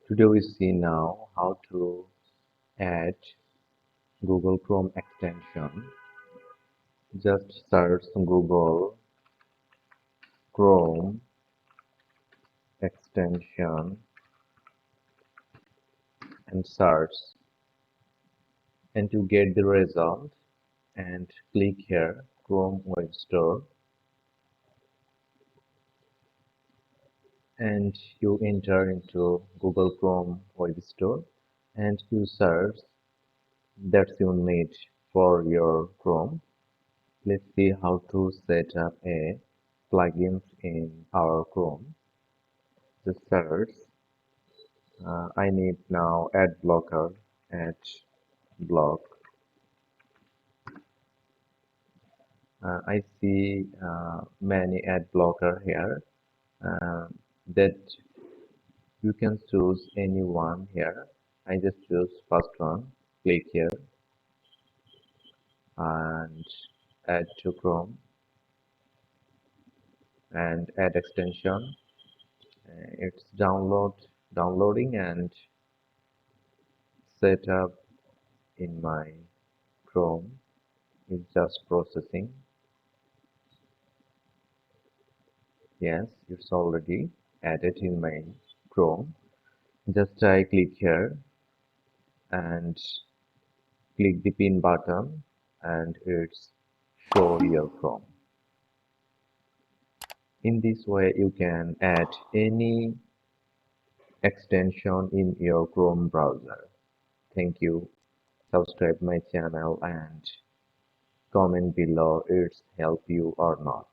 Today we see now how to add Google Chrome extension. Just search Google Chrome extension and search, and to get the result and click here Chrome Web Store, and you enter into Google Chrome Web Store and you search that you need for your Chrome. Let's see how to set up a plugins in our Chrome. Just search. I need now ad blocker, ad block. I see many ad blocker here uh, that you can choose any one here. I just choose first one. Click here and add to Chrome and add extension. It's downloading and set up in my Chrome. It's just processing. Yes, it's already added in my Chrome. Just I click here and click the pin button and it's show your Chrome. In this way you can add any extension in your Chrome browser. Thank you. Subscribe my channel and comment below it's help you or not.